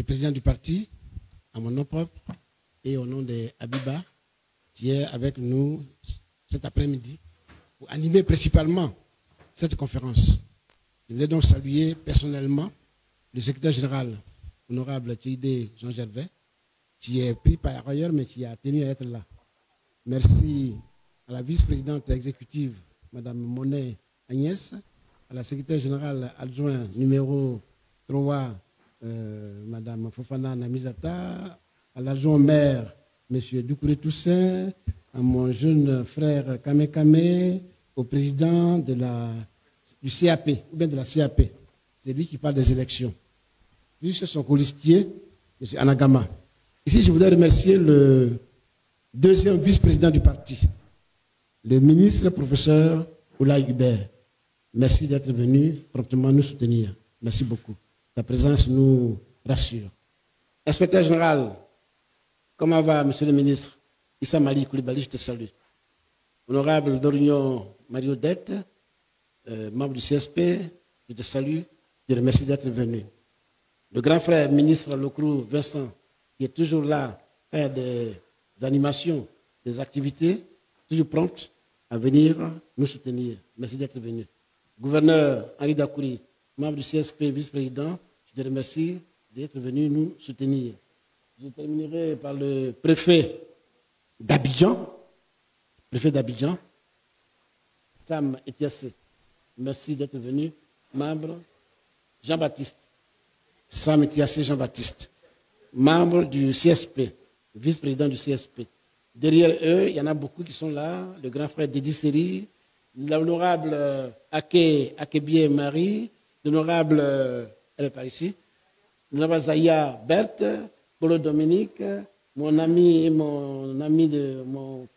du président du parti, à mon nom propre et au nom de Abiba, qui est avec nous cet après-midi pour animer principalement cette conférence. Je voulais donc saluer personnellement le secrétaire général, honorable TID Jean Gervais, qui est pris par ailleurs, mais qui a tenu à être là. Merci à la vice-présidente exécutive, Mme Monet Agnès, à la secrétaire générale adjoint numéro 3, Mme Fofana Namizata, à l'adjoint maire, M. Doucouré Toussaint, à mon jeune frère Kame Kame, au président de du CAP, ou bien de la CAP. C'est lui qui parle des élections. Lui, c'est son colistier, M. Anagama. Ici, je voudrais remercier le deuxième vice-président du parti, le ministre professeur Oulaye Hubert. Merci d'être venu promptement nous soutenir. Merci beaucoup. Ta présence nous rassure. Inspecteur général, comment va, monsieur le ministre? Issa Mali Koulibaly, je te salue. Honorable Dorignon Marie-Odette, membre du CSP, je te salue. Je te remercie d'être venu. Le grand frère ministre Locrou Vincent, qui est toujours là, faire des animations, des activités, toujours prompt à venir nous soutenir. Merci d'être venu. Gouverneur Henri Dakouri, membre du CSP, vice-président, je te remercie d'être venu nous soutenir. Je terminerai par le préfet d'Abidjan, Sam Etiassé. Merci d'être venu. Membre Jean-Baptiste. Sam Etiassé Jean-Baptiste. Membre du CSP, vice-président du CSP. Derrière eux, il y en a beaucoup qui sont là. Le grand frère Dédi Seri, l'honorable Akebie Marie, l'honorable, elle est par ici, l'honorable Zaya Berthe, Polo Dominique, mon ami, mon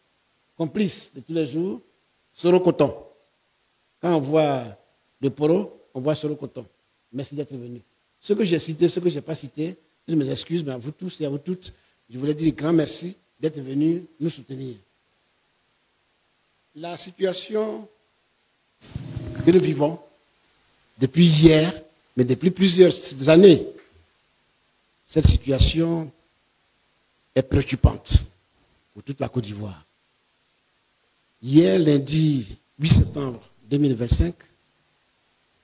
complice de tous les jours, Soro Coton. Quand on voit le Poro, on voit Soro Coton. Merci d'être venu. Ce que j'ai cité, ce que je n'ai pas cité, je me excuse, mais à vous tous et à vous toutes, je voulais dire un grand merci d'être venus nous soutenir. La situation que nous vivons depuis hier, mais depuis plusieurs années, cette situation est préoccupante pour toute la Côte d'Ivoire. Hier, lundi 8 septembre 2025,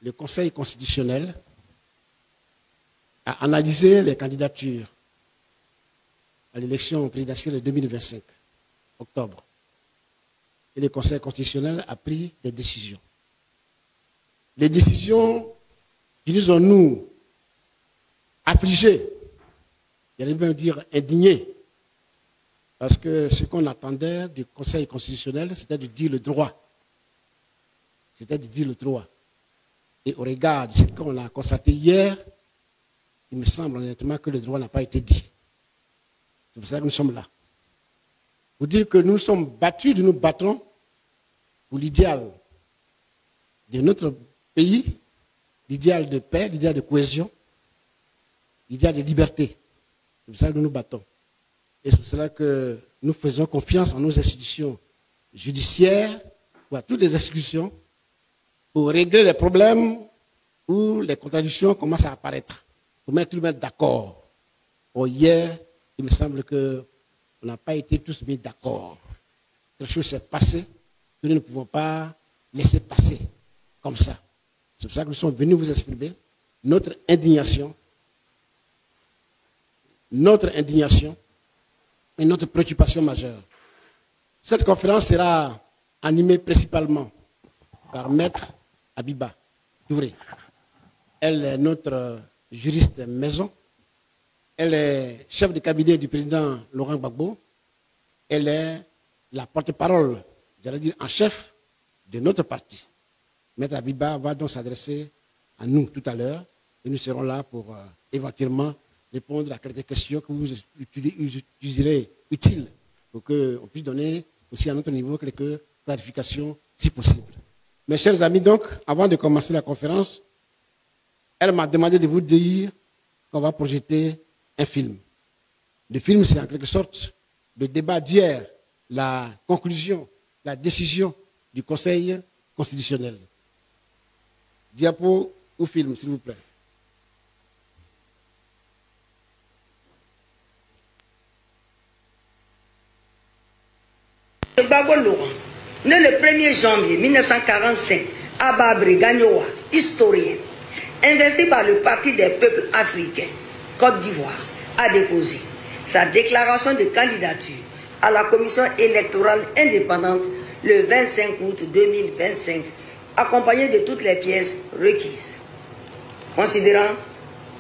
le Conseil constitutionnel a analysé les candidatures à l'élection présidentielle de 2025, octobre. Et le Conseil constitutionnel a pris des décisions. Les décisions qui nous ont, nous, affligés, j'allais même dire indignés, parce que ce qu'on attendait du Conseil constitutionnel, c'était de dire le droit. C'était de dire le droit. Et au regard de ce qu'on a constaté hier, il me semble honnêtement que le droit n'a pas été dit. C'est pour ça que nous sommes là. Pour dire que nous sommes battus, nous nous battrons pour l'idéal de notre pays, l'idéal de paix, l'idéal de cohésion, l'idéal de liberté. C'est pour ça que nous nous battons. Et c'est pour cela que nous faisons confiance en nos institutions judiciaires, ou à toutes les institutions, pour régler les problèmes où les contradictions commencent à apparaître, pour mettre tout le monde d'accord. Hier, il me semble qu'on n'a pas été tous mis d'accord. Quelque chose s'est passé que nous ne pouvons pas laisser passer comme ça. C'est pour ça que nous sommes venus vous exprimer notre indignation et notre préoccupation majeure. Cette conférence sera animée principalement par Maître Abiba Touré. Elle est notre juriste maison. Elle est chef de cabinet du président Laurent Gbagbo. Elle est la porte-parole, j'allais dire en chef, de notre parti. Maître Abiba va donc s'adresser à nous tout à l'heure et nous serons là pour éventuellement répondre à quelques questions que vous jugerez utiles pour qu'on puisse donner aussi à notre niveau quelques clarifications si possible. Mes chers amis, donc, avant de commencer la conférence, elle m'a demandé de vous dire qu'on va projeter un film. Le film, c'est en quelque sorte le débat d'hier, la conclusion, la décision du Conseil constitutionnel. Diapo ou film, s'il vous plaît. Gbagbo Laurent, né le 1er janvier 1945 à Babri Gagnoa, historien, investi par le Parti des peuples africains, Côte d'Ivoire, a déposé sa déclaration de candidature à la commission électorale indépendante le 25 août 2025, accompagné de toutes les pièces requises. Considérant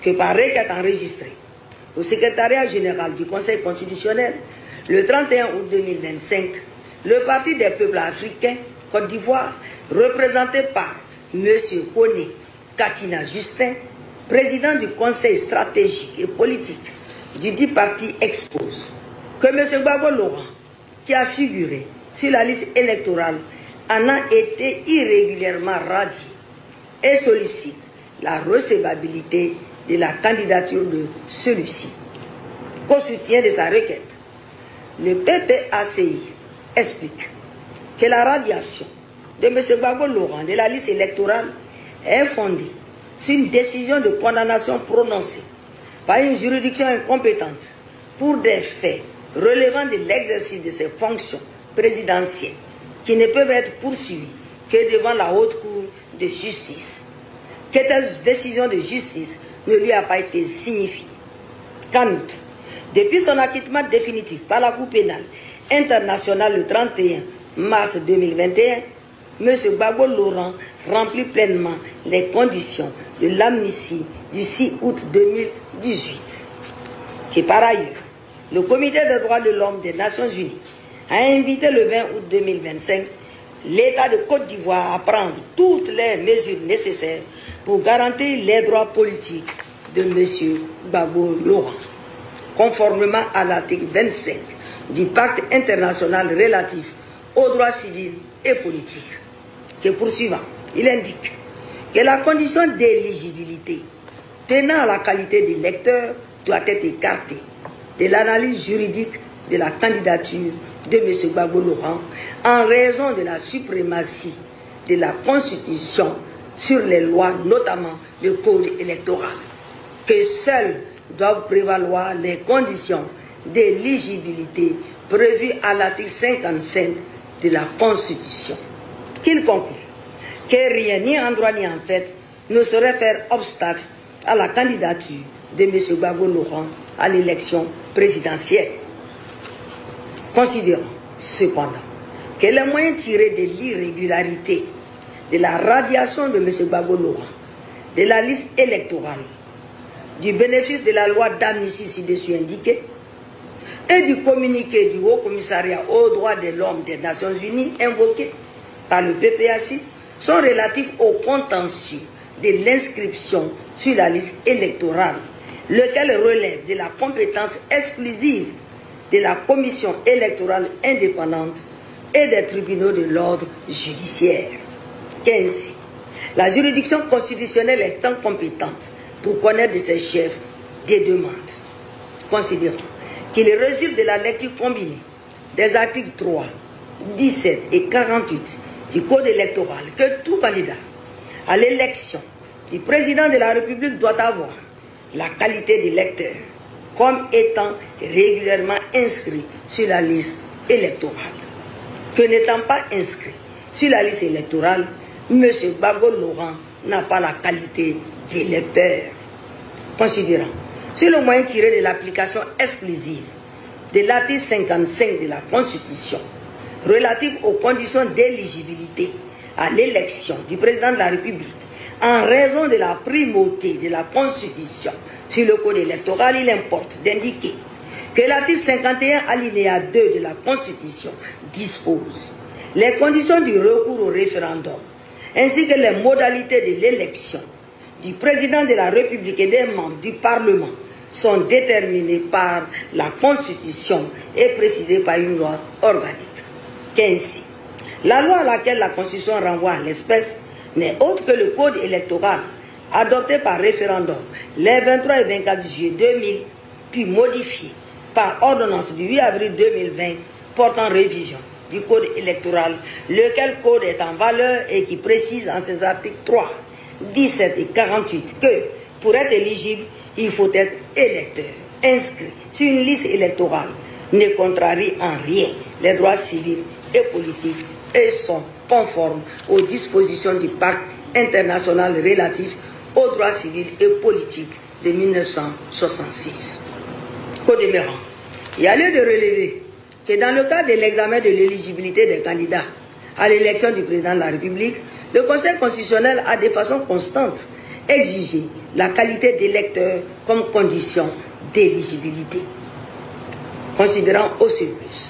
que par requête enregistrée au secrétariat général du Conseil constitutionnel le 31 août 2025, le Parti des peuples africains, Côte d'Ivoire, représenté par M. Koné Katina Justin, président du Conseil stratégique et politique du dit parti, expose que M. Gbagbo Laurent, qui a figuré sur la liste électorale, en a été irrégulièrement radié et sollicite la recevabilité de la candidature de celui-ci. Qu'au soutien de sa requête, le PPACI explique que la radiation de M. Gbagbo Laurent de la liste électorale est fondée sur une décision de condamnation prononcée par une juridiction incompétente pour des faits relevant de l'exercice de ses fonctions présidentielles qui ne peuvent être poursuivies que devant la haute cour de justice. Que cette décision de justice ne lui a pas été signifiée. Qu'en outre, depuis son acquittement définitif par la Cour pénale internationale le 31 mars 2021, M. Gbagbo Laurent remplit pleinement les conditions de l'amnistie du 6 août 2018. Que par ailleurs, le Comité des droits de l'homme des Nations Unies a invité le 20 août 2025 l'État de Côte d'Ivoire à prendre toutes les mesures nécessaires pour garantir les droits politiques de M. Gbagbo Laurent, conformément à l'article 25 du Pacte international relatif aux droits civils et politiques. Que poursuivant, il indique que la condition d'éligibilité tenant à la qualité d'électeur doit être écartée de l'analyse juridique de la candidature de M. Gbagbo Laurent en raison de la suprématie de la Constitution sur les lois, notamment le code électoral, que seules doivent prévaloir les conditions d'éligibilité prévues à l'article 55 de la Constitution. Qu'il conclut que rien, ni en droit ni en fait, ne saurait faire obstacle à la candidature de M. Gbagbo Laurent à l'élection présidentielle. Considérons cependant que les moyens tirés de l'irrégularité de la radiation de M. Gbagbo Laurent de la liste électorale, du bénéfice de la loi d'amnistie ci-dessus indiquée et du communiqué du Haut Commissariat aux droits de l'homme des Nations Unies invoqué par le PPACI sont relatifs au contentieux de l'inscription sur la liste électorale, lequel relève de la compétence exclusive de la Commission électorale indépendante et des tribunaux de l'ordre judiciaire. Qu'ainsi, la juridiction constitutionnelle est incompétente pour connaître de ses chefs des demandes. Considérons qu'il résulte de la lecture combinée des articles 3, 17 et 48 du Code électoral que tout candidat à l'élection du président de la République doit avoir la qualité d'électeur comme étant régulièrement inscrit sur la liste électorale. Que n'étant pas inscrit sur la liste électorale, M. Gbagbo Laurent n'a pas la qualité d'électeur. Considérant sur le moyen tiré de l'application exclusive de l'article 55 de la Constitution relative aux conditions d'éligibilité à l'élection du président de la République en raison de la primauté de la Constitution sur le code électoral, il importe d'indiquer que l'article 51 alinéa 2 de la Constitution dispose les conditions du recours au référendum ainsi que les modalités de l'élection du président de la République et des membres du Parlement sont déterminées par la Constitution et précisées par une loi organique. Qu'ainsi, la loi à laquelle la Constitution renvoie à l'espèce n'est autre que le Code électoral adopté par référendum les 23 et 24 juillet 2000, puis modifié par ordonnance du 8 avril 2020 portant révision du Code électoral, lequel code est en valeur et qui précise en ses articles 3, 17 et 48 que pour être éligible, il faut être électeur, inscrit sur une liste électorale, ne contrarie en rien les droits civils et politiques et sont conformes aux dispositions du pacte international relatif aux droits civils et politiques de 1966. Qu'au demeurant, il y a lieu de relever que dans le cadre de l'examen de l'éligibilité des candidats à l'élection du président de la République, le Conseil constitutionnel a de façon constante exigé la qualité d'électeur comme condition d'éligibilité. Considérant au surplus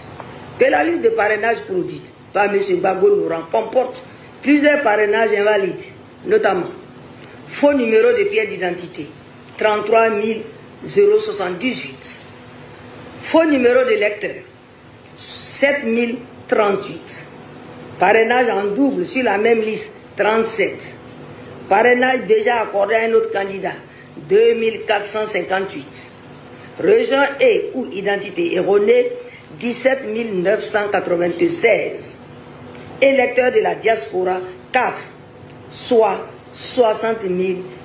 que la liste de parrainage produite par M. Gbagbo Laurent comporte plusieurs parrainages invalides, notamment faux numéro de pièce d'identité 33 078, faux numéro d'électeur 7038, parrainage en double sur la même liste 37, parrainage déjà accordé à un autre candidat 2458, région et ou identité erronée 17 996, électeurs de la diaspora 4, soit 60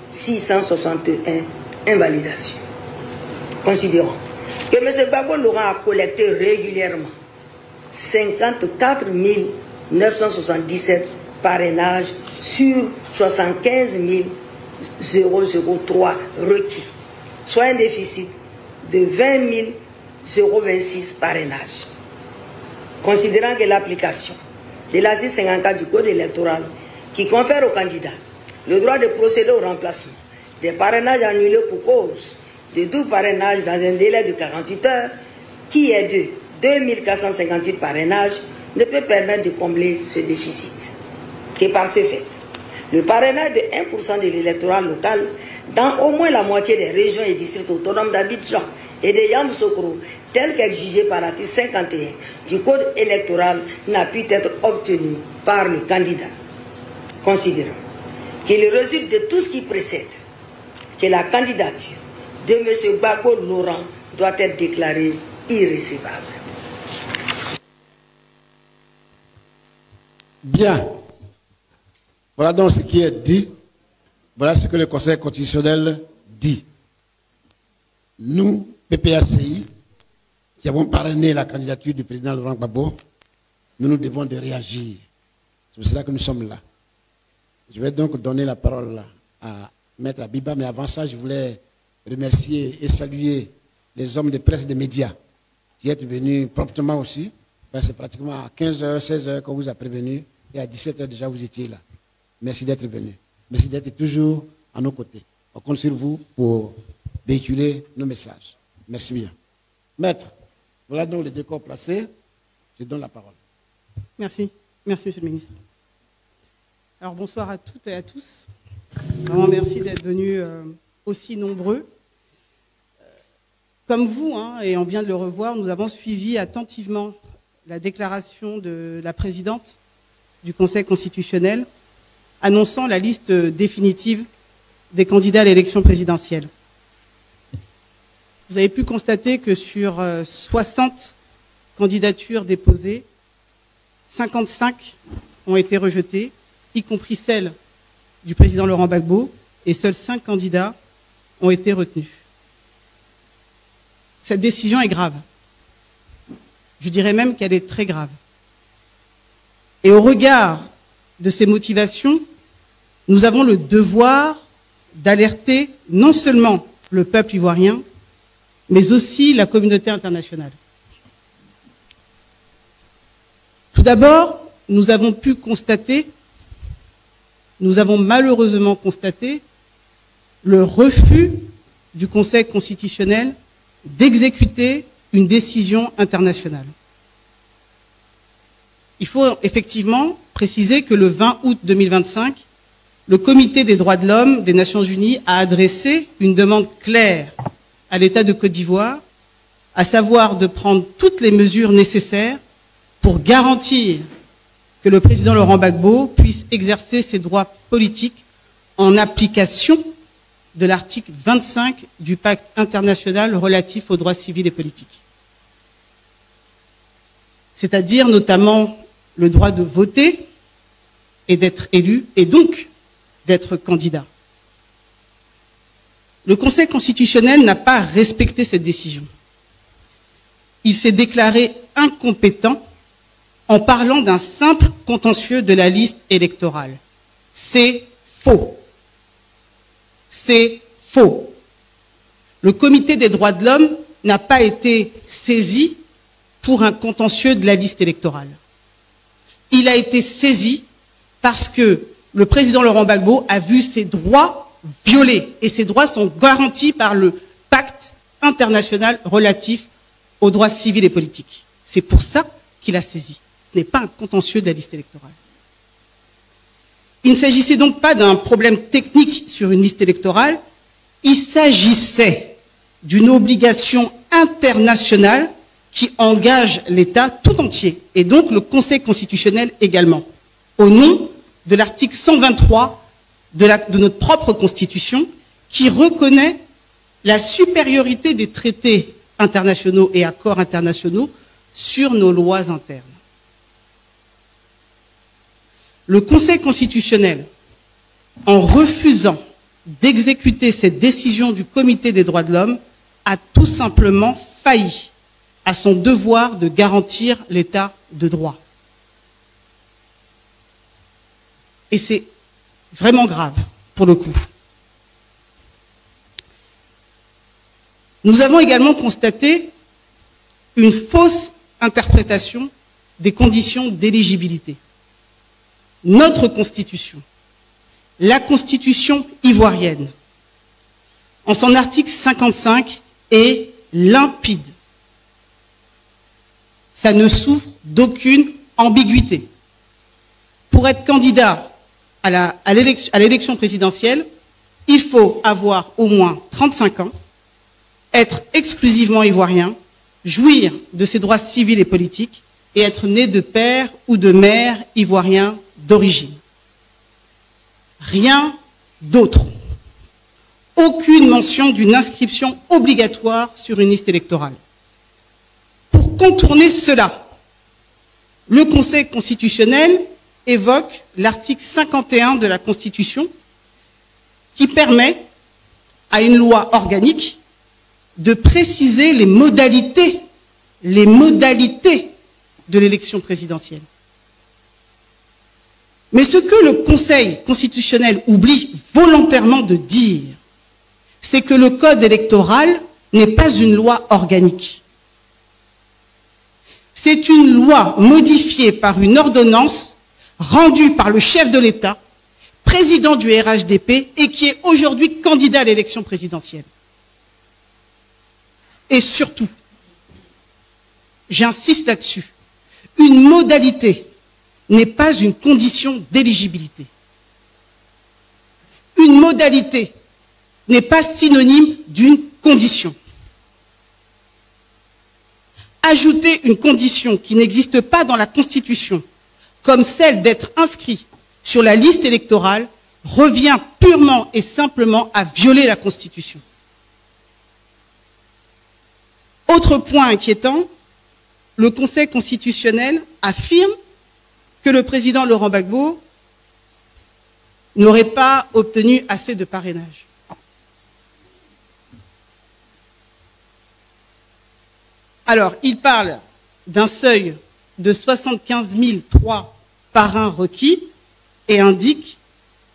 661 invalidations. Considérons que M. Gbagbo Laurent a collecté régulièrement 54 977 parrainages sur 75 003 requis, soit un déficit de 20 026 parrainages. Considérant que l'application de l'article 54 du Code électoral qui confère aux candidats le droit de procéder au remplacement des parrainages annulés pour cause de tout parrainage dans un délai de 48 heures, qui est de 2458 parrainages, ne peut permettre de combler ce déficit. Que par ce fait, le parrainage de 1% de l'électorat local dans au moins la moitié des régions et districts autonomes d'Abidjan et de Yamoussoukro, tel qu'exigé par l'article 51 du Code électoral, n'a pu être obtenu par les candidats. Considérant qu'il résulte de tout ce qui précède que la candidature de M. Gbagbo Laurent doit être déclarée irrécevable. Bien. Voilà donc ce qui est dit. Voilà ce que le Conseil constitutionnel dit. Nous, PPACI, qui avons parrainé la candidature du président Laurent Gbagbo, nous devons de réagir. C'est pour cela que nous sommes là. Je vais donc donner la parole à Maître Abiba, mais avant ça, je voulais remercier et saluer les hommes de presse et des médias qui sont venus promptement aussi. C'est pratiquement à 15h, 16h qu'on vous a prévenu et à 17h déjà vous étiez là. Merci d'être venus. Merci d'être toujours à nos côtés. On compte sur vous pour véhiculer nos messages. Merci bien. Maître, voilà donc le décor placé. Je donne la parole. Merci. Merci, Monsieur le Ministre. Alors, bonsoir à toutes et à tous. Vraiment, merci d'être venus aussi nombreux. Comme vous, et on vient de le revoir, nous avons suivi attentivement la déclaration de la présidente du Conseil constitutionnel annonçant la liste définitive des candidats à l'élection présidentielle. Vous avez pu constater que sur 60 candidatures déposées, 55 ont été rejetées, y compris celle du président Laurent Gbagbo, et seuls 5 candidats ont été retenus. Cette décision est grave. Je dirais même qu'elle est très grave. Et au regard de ces motivations, nous avons le devoir d'alerter non seulement le peuple ivoirien, mais aussi la communauté internationale. Tout d'abord, nous avons malheureusement constaté le refus du Conseil constitutionnel d'exécuter une décision internationale. Il faut effectivement préciser que le 20 août 2025, le Comité des droits de l'homme des Nations Unies a adressé une demande claire à l'État de Côte d'Ivoire, à savoir de prendre toutes les mesures nécessaires pour garantir que le président Laurent Gbagbo puisse exercer ses droits politiques en application de l'article 25 du pacte international relatif aux droits civils et politiques. C'est-à-dire notamment le droit de voter et d'être élu, et donc d'être candidat. Le Conseil constitutionnel n'a pas respecté cette décision. Il s'est déclaré incompétent en parlant d'un simple contentieux de la liste électorale. C'est faux. C'est faux. Le Comité des droits de l'homme n'a pas été saisi pour un contentieux de la liste électorale. Il a été saisi parce que le président Laurent Gbagbo a vu ses droits violés. Et ces droits sont garantis par le pacte international relatif aux droits civils et politiques. C'est pour ça qu'il a saisi. Ce n'est pas un contentieux de la liste électorale. Il ne s'agissait donc pas d'un problème technique sur une liste électorale, il s'agissait d'une obligation internationale qui engage l'État tout entier, et donc le Conseil constitutionnel également, au nom de l'article 123 de notre propre Constitution, qui reconnaît la supériorité des traités internationaux et accords internationaux sur nos lois internes. Le Conseil constitutionnel, en refusant d'exécuter cette décision du Comité des droits de l'homme, a tout simplement failli à son devoir de garantir l'état de droit. Et c'est vraiment grave, pour le coup. Nous avons également constaté une fausse interprétation des conditions d'éligibilité. Notre Constitution, la Constitution ivoirienne, en son article 55, est limpide. Ça ne souffre d'aucune ambiguïté. Pour être candidat à l'élection présidentielle, il faut avoir au moins 35 ans, être exclusivement ivoirien, jouir de ses droits civils et politiques et être né de père ou de mère ivoirien d'origine. Rien d'autre. Aucune mention d'une inscription obligatoire sur une liste électorale. Pour contourner cela, le Conseil constitutionnel évoque l'article 51 de la Constitution qui permet à une loi organique de préciser les modalités de l'élection présidentielle. Mais ce que le Conseil constitutionnel oublie volontairement de dire, c'est que le code électoral n'est pas une loi organique. C'est une loi modifiée par une ordonnance rendue par le chef de l'État, président du RHDP, et qui est aujourd'hui candidat à l'élection présidentielle. Et surtout, j'insiste là-dessus, une modalité n'est pas une condition d'éligibilité. Une modalité n'est pas synonyme d'une condition. Ajouter une condition qui n'existe pas dans la Constitution, comme celle d'être inscrit sur la liste électorale, revient purement et simplement à violer la Constitution. Autre point inquiétant, le Conseil constitutionnel affirme que le président Laurent Gbagbo n'aurait pas obtenu assez de parrainage. Alors, il parle d'un seuil de 75 003 parrains requis et indique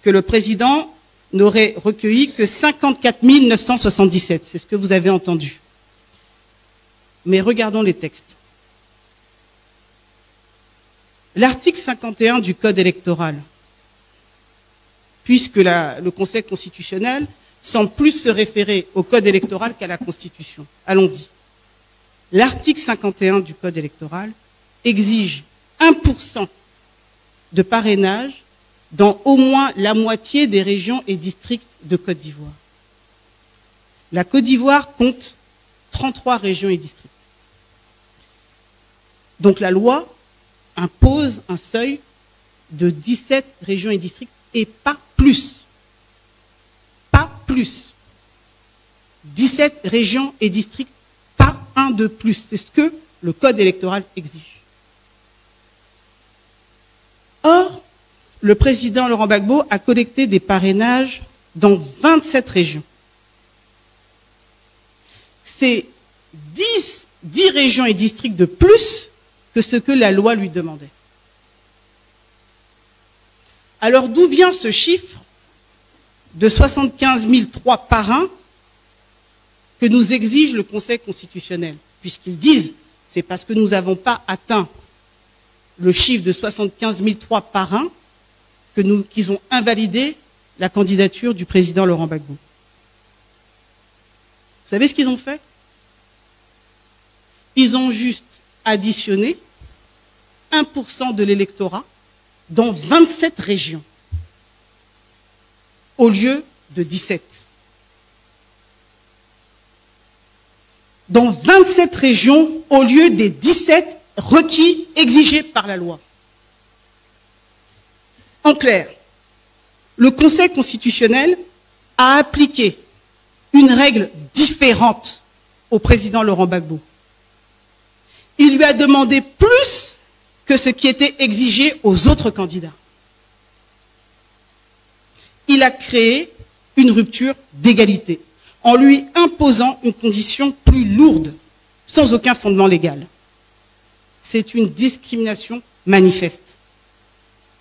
que le président n'aurait recueilli que 54 977. C'est ce que vous avez entendu. Mais regardons les textes. L'article 51 du Code électoral, puisque le Conseil constitutionnel semble plus se référer au Code électoral qu'à la Constitution. Allons-y. L'article 51 du Code électoral exige 1% de parrainage dans au moins la moitié des régions et districts de Côte d'Ivoire. La Côte d'Ivoire compte 33 régions et districts. Donc la loi impose un seuil de 17 régions et districts et pas plus. Pas plus. 17 régions et districts, pas un de plus. C'est ce que le Code électoral exige. Or, le président Laurent Gbagbo a collecté des parrainages dans 27 régions. C'est 10 régions et districts de plus que ce que la loi lui demandait. Alors d'où vient ce chiffre de 75 003 parrains que nous exige le Conseil constitutionnel? Puisqu'ils disent, c'est parce que nous n'avons pas atteint le chiffre de 75 003 parrains qu'ils ont invalidé la candidature du président Laurent Gbagbo. Vous savez ce qu'ils ont fait? Ils ont juste additionné 1% de l'électorat dans 27 régions, au lieu de 17. Dans 27 régions, au lieu des 17 requis exigés par la loi. En clair, le Conseil constitutionnel a appliqué une règle différente au président Laurent Gbagbo. Il lui a demandé plus que ce qui était exigé aux autres candidats. Il a créé une rupture d'égalité en lui imposant une condition plus lourde, sans aucun fondement légal. C'est une discrimination manifeste.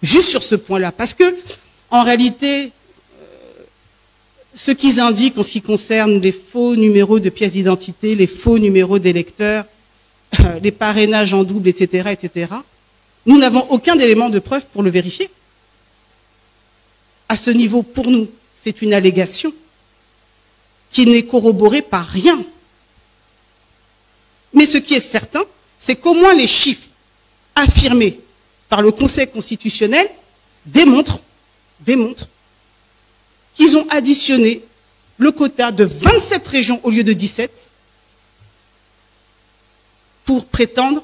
Juste sur ce point-là, parce que, en réalité, ce qu'ils indiquent en ce qui concerne les faux numéros de pièces d'identité, les faux numéros d'électeurs, les parrainages en double, etc., etc., nous n'avons aucun élément de preuve pour le vérifier. À ce niveau, pour nous, c'est une allégation qui n'est corroborée par rien. Mais ce qui est certain, c'est qu'au moins les chiffres affirmés par le Conseil constitutionnel démontrent qu'ils ont additionné le quota de 27 régions au lieu de 17 pour prétendre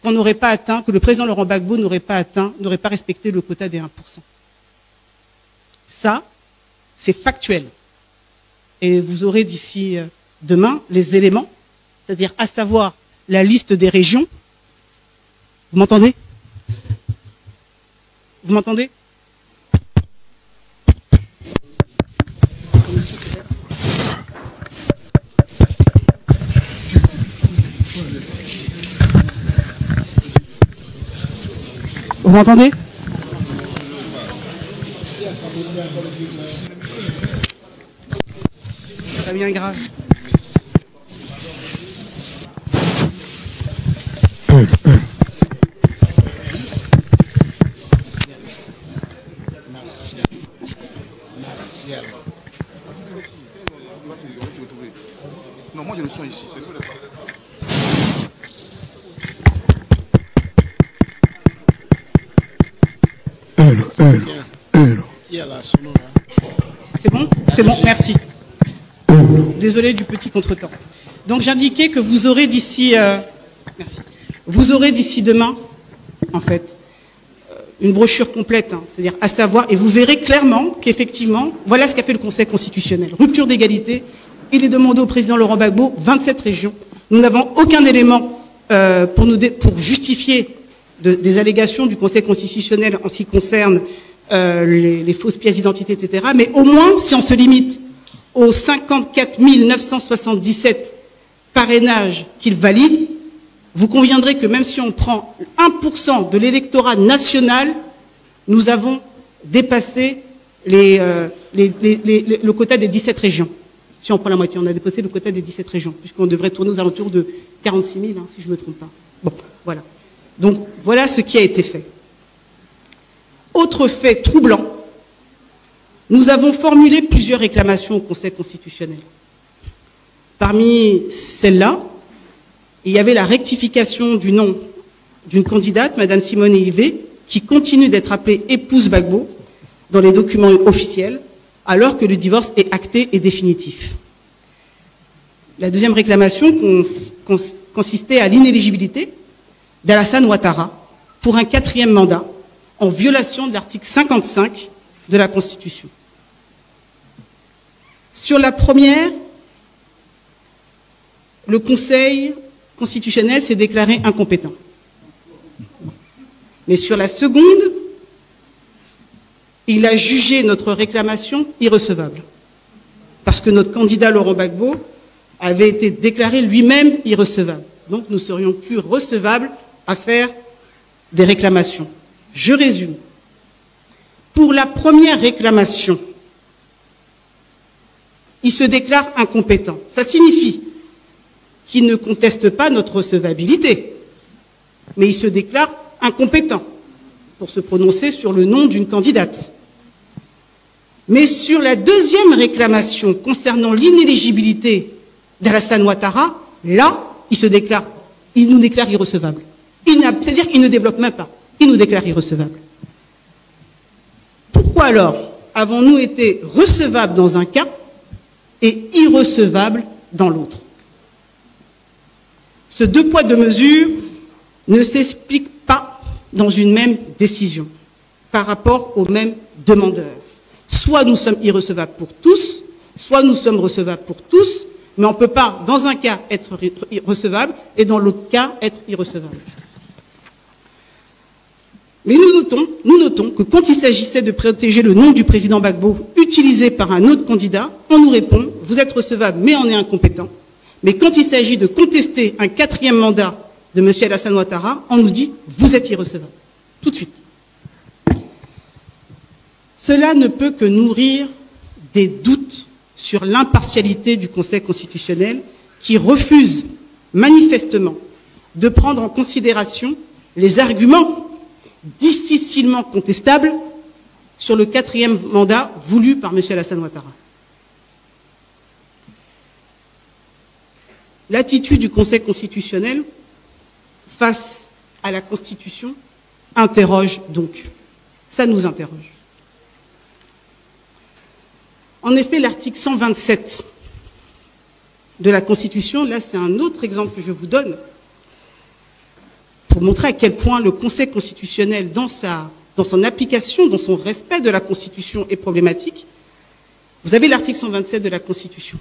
qu'on n'aurait pas atteint, que le président Laurent Gbagbo n'aurait pas respecté le quota des 1%. Ça, c'est factuel. Et vous aurez d'ici demain les éléments, c'est-à-dire à savoir la liste des régions. Vous m'entendez? Vous m'entendez? Vous m'entendez? Ça devient grave. Martial. Non, moi j'ai le son ici. C'est bon? C'est bon, merci. Désolé du petit contretemps. Donc j'indiquais que vous aurez d'ici demain, en fait, une brochure complète, hein, c'est-à-dire à savoir, et vous verrez clairement qu'effectivement, voilà ce qu'a fait le Conseil constitutionnel. Rupture d'égalité, il est demandé au président Laurent Gbagbo 27 régions. Nous n'avons aucun élément pour justifier des allégations du Conseil constitutionnel en ce qui concerne les fausses pièces d'identité, etc. Mais au moins, si on se limite aux 54 977 parrainages qu'il valide, vous conviendrez que même si on prend 1% de l'électorat national, nous avons dépassé le quota des 17 régions. Si on prend la moitié, on a dépassé le quota des 17 régions, puisqu'on devrait tourner aux alentours de 46 000, hein, si je ne me trompe pas. Bon, voilà. Donc, voilà ce qui a été fait. Autre fait troublant, nous avons formulé plusieurs réclamations au Conseil constitutionnel. Parmi celles-là, il y avait la rectification du nom d'une candidate, Madame Simone Hilvé, qui continue d'être appelée épouse Gbagbo dans les documents officiels, alors que le divorce est acté et définitif. La deuxième réclamation consistait à l'inéligibilité d'Alassane Ouattara pour un 4e mandat, en violation de l'article 55 de la Constitution. Sur la première, le Conseil constitutionnel s'est déclaré incompétent. Mais sur la seconde, il a jugé notre réclamation irrecevable. Parce que notre candidat Laurent Gbagbo avait été déclaré lui-même irrecevable. Donc nous serions plus recevables à faire des réclamations. Je résume. Pour la première réclamation, il se déclare incompétent. Ça signifie qu'il ne conteste pas notre recevabilité, mais il se déclare incompétent pour se prononcer sur le nom d'une candidate. Mais sur la deuxième réclamation concernant l'inéligibilité d'Alassane Ouattara, là, il nous déclare irrecevable. C'est-à-dire qu'il ne développe même pas. Il nous déclare irrecevable. Pourquoi alors avons-nous été recevables dans un cas et irrecevables dans l'autre? Ce deux poids, deux mesures ne s'explique pas dans une même décision par rapport aux mêmes demandeurs. Soit nous sommes irrecevables pour tous, soit nous sommes recevables pour tous, mais on ne peut pas, dans un cas, être recevable et dans l'autre cas, être irrecevable. Mais nous notons que quand il s'agissait de protéger le nom du président Gbagbo utilisé par un autre candidat, on nous répond « vous êtes recevable, mais on est incompétent ». Mais quand il s'agit de contester un quatrième mandat de M. Alassane Ouattara, on nous dit « vous êtes irrecevable ». Tout de suite. Cela ne peut que nourrir des doutes sur l'impartialité du Conseil constitutionnel qui refuse manifestement de prendre en considération les arguments difficilement contestables sur le quatrième mandat voulu par M. Alassane Ouattara. L'attitude du Conseil constitutionnel face à la Constitution interroge donc. Ça nous interroge. En effet, l'article 127 de la Constitution, là c'est un autre exemple que je vous donne, pour montrer à quel point le Conseil constitutionnel, dans son application, dans son respect de la Constitution, est problématique. Vous avez l'article 127 de la Constitution,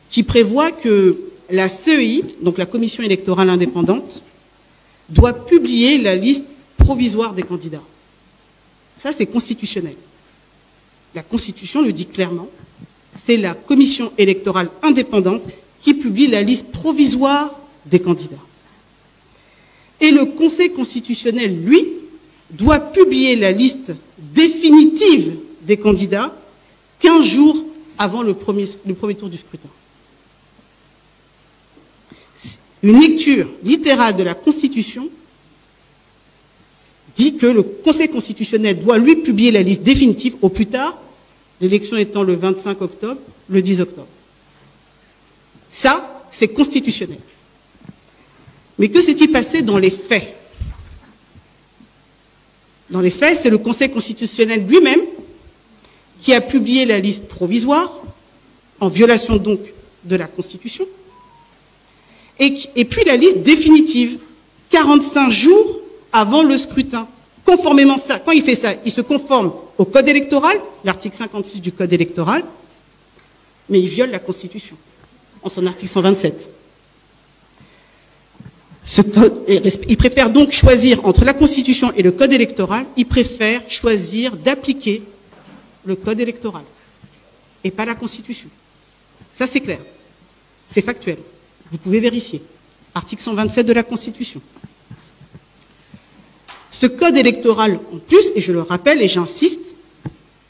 qui prévoit que la CEI, donc la Commission électorale indépendante, doit publier la liste provisoire des candidats. Ça, c'est constitutionnel. La Constitution le dit clairement, c'est la Commission électorale indépendante qui publie la liste provisoire des candidats. Et le Conseil constitutionnel, lui, doit publier la liste définitive des candidats 15 jours avant le premier tour du scrutin. Une lecture littérale de la Constitution dit que le Conseil constitutionnel doit lui publier la liste définitive au plus tard, l'élection étant le 25 octobre, le 10 octobre. Ça, c'est constitutionnel. Mais que s'est-il passé dans les faits? Dans les faits, c'est le Conseil constitutionnel lui-même qui a publié la liste provisoire, en violation donc de la Constitution, et puis la liste définitive, 45 jours avant le scrutin. Conformément à ça, quand il fait ça, il se conforme au Code électoral, l'article 56 du Code électoral, mais il viole la Constitution, en son article 127. Il préfère donc choisir entre la Constitution et le Code électoral, il préfère choisir d'appliquer le Code électoral, et pas la Constitution. Ça, c'est clair. C'est factuel. Vous pouvez vérifier. Article 127 de la Constitution. Ce code électoral, en plus, et je le rappelle et j'insiste,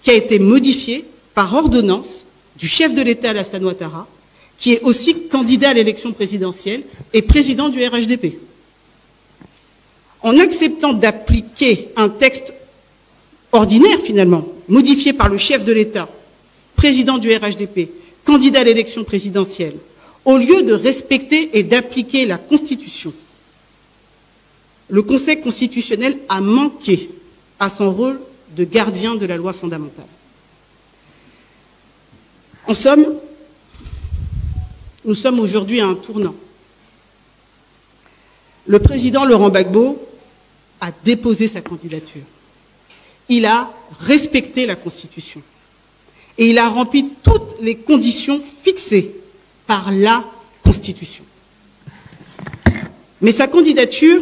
qui a été modifié par ordonnance du chef de l'État Alassane Ouattara, qui est aussi candidat à l'élection présidentielle et président du RHDP. En acceptant d'appliquer un texte ordinaire, finalement, modifié par le chef de l'État, président du RHDP, candidat à l'élection présidentielle, au lieu de respecter et d'appliquer la Constitution, le Conseil constitutionnel a manqué à son rôle de gardien de la loi fondamentale. En somme, nous sommes aujourd'hui à un tournant. Le président Laurent Gbagbo a déposé sa candidature. Il a respecté la Constitution. Et il a rempli toutes les conditions fixées par la Constitution. Mais sa candidature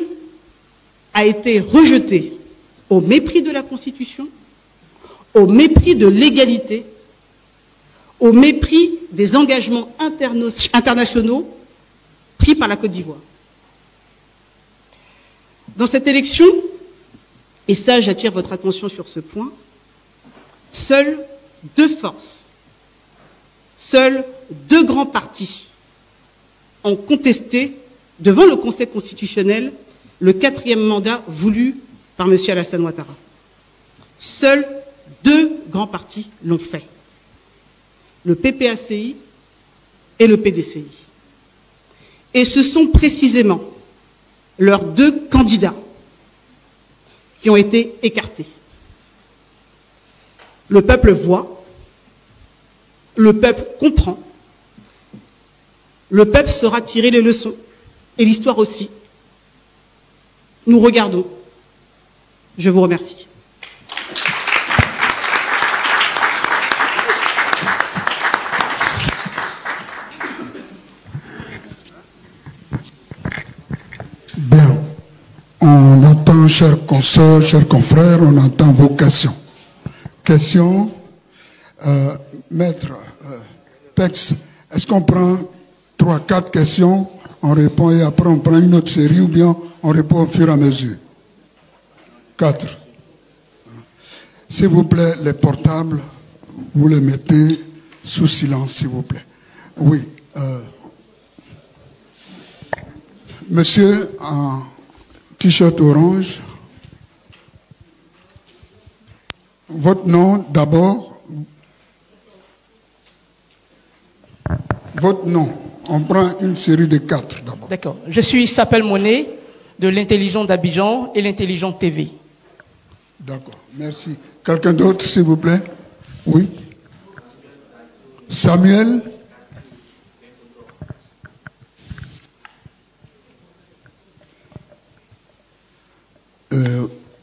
a été rejetée au mépris de la Constitution, au mépris de l'égalité, au mépris des engagements internationaux pris par la Côte d'Ivoire. Dans cette élection, et ça j'attire votre attention sur ce point, seules deux forces, seuls deux grands partis ont contesté devant le Conseil constitutionnel le 4e mandat voulu par M. Alassane Ouattara. Seuls deux grands partis l'ont fait, le PPACI et le PDCI. Et ce sont précisément leurs deux candidats qui ont été écartés. Le peuple voit, le peuple comprend, le peuple saura tirer les leçons, et l'histoire aussi. Nous regardons. Je vous remercie. Bien. On entend, chers consoeurs, chers confrères, on entend vos questions. Questions, Maître Pex, est-ce qu'on prend 3, 4 questions, on répond et après on prend une autre série ou bien on répond au fur et à mesure? 4. S'il vous plaît, les portables, vous les mettez sous silence, s'il vous plaît. Oui. Monsieur en t-shirt orange, votre nom d'abord. Votre nom. On prend une série de 4 d'abord. D'accord. Je suis Sapel Monet de l'Intelligent d'Abidjan et l'Intelligent TV. D'accord. Merci. Quelqu'un d'autre, s'il vous plaît? Oui. Samuel.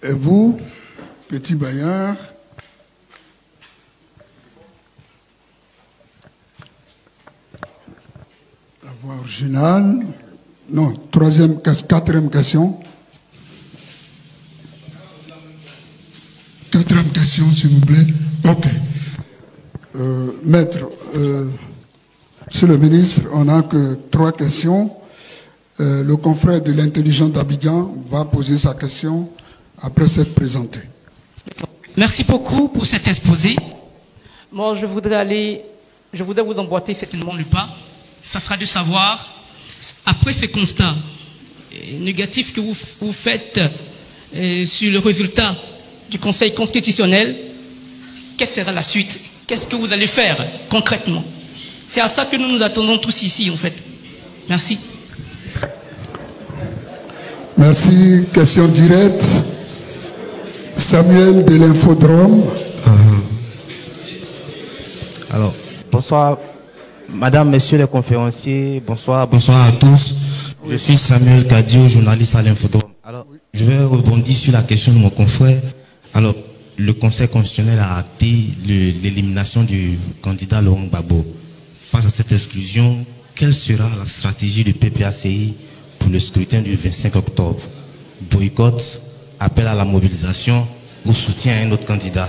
Et vous, Petit Bayard? La voix originale. Non, 4e question. 4e question, s'il vous plaît. OK. Maître, Monsieur le ministre, on n'a que 3 questions. Le confrère de l'Intelligent d'Abidjan va poser sa question après s'être présenté. Merci beaucoup pour cet exposé. Moi, je voudrais vous emboîter certainement le pas. Ça sera de savoir, après ces constats négatifs que vous faites sur le résultat du Conseil constitutionnel, quelle sera la suite? Qu'est-ce que vous allez faire concrètement? C'est à ça que nous nous attendons tous ici, en fait. Merci. Merci. Question directe. Samuel de l'Infodrome. Alors, bonsoir, madame, messieurs les conférenciers, bonsoir à tous. Je suis Samuel Kadio, journaliste à l'Infodrome. Alors, je vais rebondir sur la question de mon confrère. Alors, le Conseil constitutionnel a acté l'élimination du candidat Laurent Gbagbo. Face à cette exclusion, quelle sera la stratégie du PPACI pour le scrutin du 25 octobre? Boycott, appel à la mobilisation ou soutien à un autre candidat?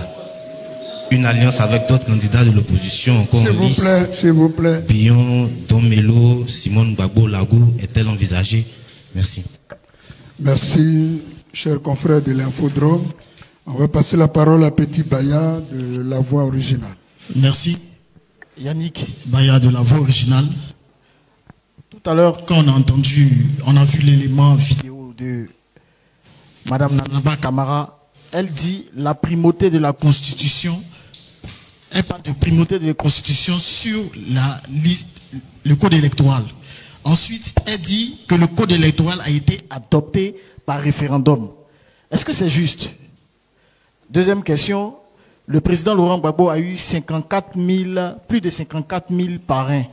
Une alliance avec d'autres candidats de l'opposition encore en lice? S'il vous plaît. Billon, Domelo, Simone Gbagbo, Lagou, est-elle envisagée? Merci. Merci, chers confrères de l'Infodrome. On va passer la parole à Petit Baya de La Voix originale. Merci. Yannick Baya de La Voix originale. Tout à l'heure, quand on a vu l'élément vidéo de Madame Nanaba Kamara, elle dit la primauté de la Constitution. Elle parle de primauté de la Constitution sur le code électoral. Ensuite, elle dit que le code électoral a été adopté par référendum. Est-ce que c'est juste? Deuxième question, le président Laurent Gbagbo a eu plus de 54 000 parrains.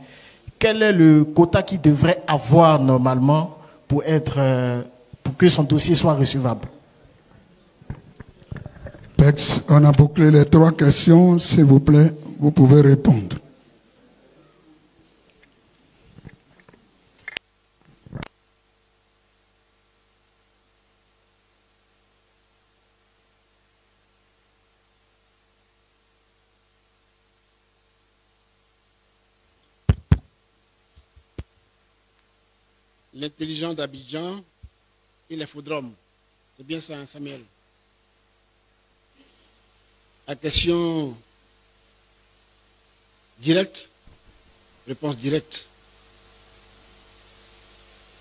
Quel est le quota qu'il devrait avoir normalement pour que son dossier soit recevable? Pex, on a bouclé les 3 questions. S'il vous plaît, vous pouvez répondre. L'Intelligent d'Abidjan et l'Infodrome. C'est bien ça, hein, Samuel. La question directe, réponse directe.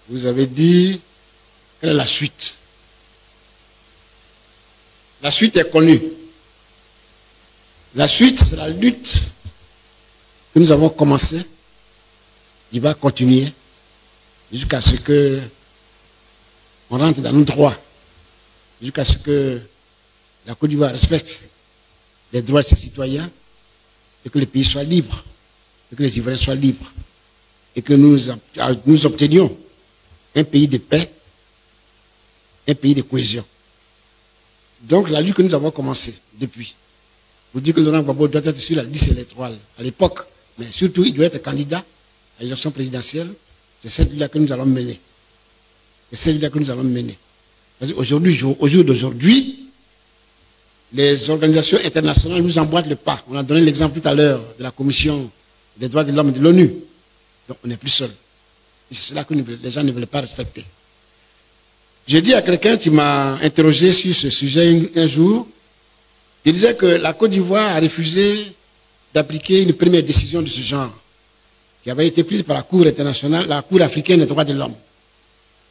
Vous avez dit, quelle est la suite? La suite est connue. La suite, c'est la lutte que nous avons commencée, qui va continuer jusqu'à ce que on rentre dans nos droits, jusqu'à ce que la Côte d'Ivoire respecte les droits de ses citoyens et que le pays soit libre, et que les Ivoiriens soient libres, et que nous obtenions un pays de paix, un pays de cohésion. Donc la lutte que nous avons commencée depuis, vous dites que Laurent Gbagbo doit être sur la liste électorale à l'époque, mais surtout il doit être candidat à l'élection présidentielle, c'est cette lutte-là que nous allons mener. C'est cette lutte-là que nous allons mener. Parce qu'aujourd'hui, au jour d'aujourd'hui, les organisations internationales nous emboîtent le pas. On a donné l'exemple tout à l'heure de la Commission des droits de l'homme de l'ONU. Donc on n'est plus seul. Et c'est cela que les gens ne veulent pas respecter. J'ai dit à quelqu'un qui m'a interrogé sur ce sujet un jour, il disait que la Côte d'Ivoire a refusé d'appliquer une première décision de ce genre, qui avait été prise par la Cour internationale, la Cour africaine des droits de l'homme.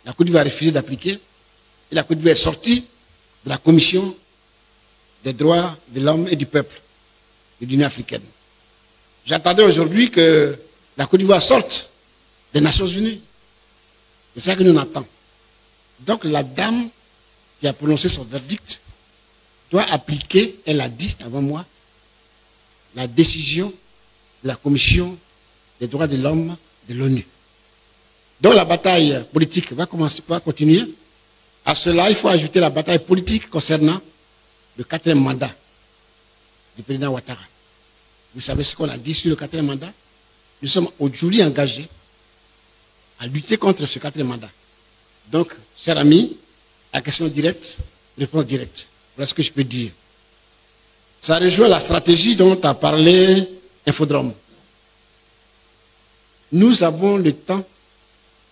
La Côte d'Ivoire a refusé d'appliquer, et la Côte d'Ivoire est sortie de la Commission des droits de l'homme et du peuple de l'Union africaine. J'attendais aujourd'hui que la Côte d'Ivoire sorte des Nations Unies. C'est ça que nous attendons. Donc la dame qui a prononcé son verdict doit appliquer, elle a dit avant moi, la décision de la Commission des droits de l'homme de l'ONU. Donc la bataille politique va continuer. À cela, il faut ajouter la bataille politique concernant le 4e mandat du président Ouattara. Vous savez ce qu'on a dit sur le 4e mandat? Nous sommes aujourd'hui engagés à lutter contre ce 4e mandat. Donc, chers amis, la question directe, réponse directe. Voilà ce que je peux dire. Ça rejoint la stratégie dont a parlé Infodrome. Nous avons le temps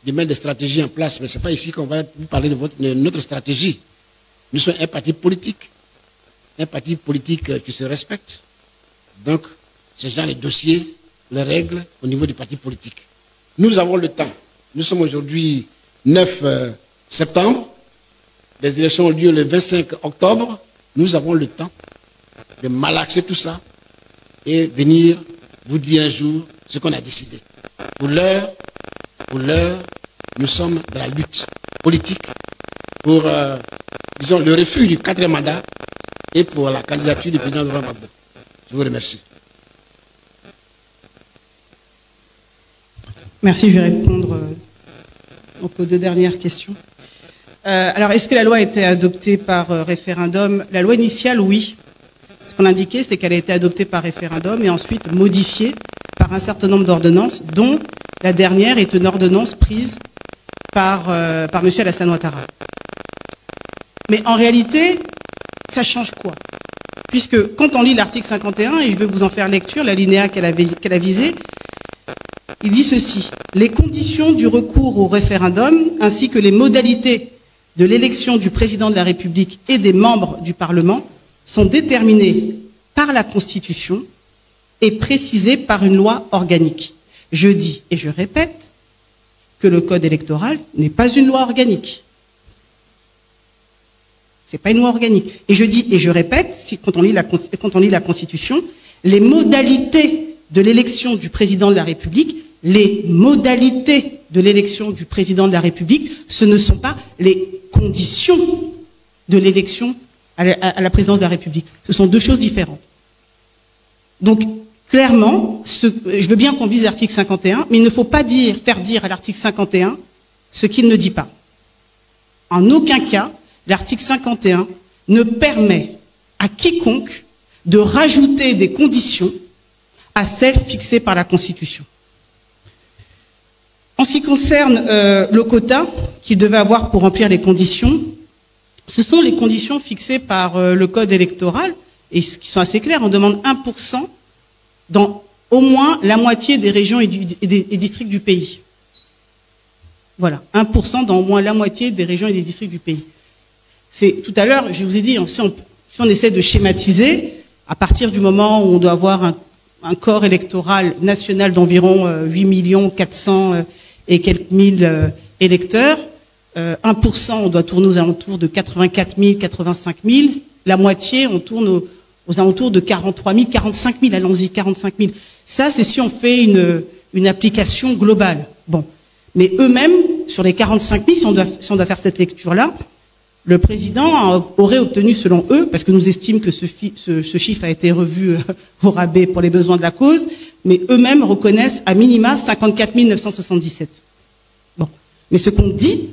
de mettre des stratégies en place, mais ce n'est pas ici qu'on va vous parler de notre stratégie. Nous sommes un parti politique qui se respecte. Donc, ce genre de dossiers, les règles au niveau du parti politique. Nous avons le temps. Nous sommes aujourd'hui 9 septembre. Les élections ont lieu le 25 octobre. Nous avons le temps de malaxer tout ça et venir vous dire un jour ce qu'on a décidé. Pour l'heure, nous sommes dans la lutte politique pour, disons, le refus du 4e mandat et pour la candidature du président Laurent Gbagbo. Je vous remercie. Merci, je vais répondre donc, aux 2 dernières questions. Alors, est-ce que la loi a été adoptée par référendum? La loi initiale, oui. Ce qu'on indiquait, c'est qu'elle a été adoptée par référendum et ensuite modifiée par un certain nombre d'ordonnances, dont la dernière est une ordonnance prise par M. Alassane Ouattara. Mais en réalité, ça change quoi? Puisque quand on lit l'article 51, et je vais vous en faire lecture, l'alinéa qu'elle a visé, il dit ceci: les conditions du recours au référendum ainsi que les modalités de l'élection du président de la République et des membres du Parlement sont déterminées par la Constitution et précisées par une loi organique. Je dis et je répète que le code électoral n'est pas une loi organique. C'est pas une loi organique. Et je dis et je répète, quand on lit la Constitution, les modalités de l'élection du président de la République, les modalités de l'élection du président de la République, ce ne sont pas les conditions de l'élection à la présidence de la République. Ce sont 2 choses différentes. Donc, clairement, je veux bien qu'on vise l'article 51, mais il ne faut pas faire dire à l'article 51 ce qu'il ne dit pas. En aucun cas, l'article 51 ne permet à quiconque de rajouter des conditions à celles fixées par la Constitution. En ce qui concerne le quota qu'il devait avoir pour remplir les conditions, ce sont les conditions fixées par le code électoral, et qui sont assez claires. On demande 1% dans au moins la moitié des régions et des districts du pays. Voilà, 1% dans au moins la moitié des régions et des districts du pays. Tout à l'heure, je vous ai dit, si on essaie de schématiser, à partir du moment où on doit avoir un corps électoral national d'environ 8 400 et quelques mille électeurs, 1%, on doit tourner aux alentours de 84 000, 85 000. La moitié, on tourne aux alentours de 43 000, 45 000, allons-y, 45 000. Ça, c'est si on fait une application globale. Bon. Mais eux-mêmes, sur les 45 000, si on doit faire cette lecture-là, le président aurait obtenu, selon eux, parce que nous estimons que ce chiffre a été revu au rabais pour les besoins de la cause, mais eux-mêmes reconnaissent à minima 54 977. Bon. Mais ce qu'on dit,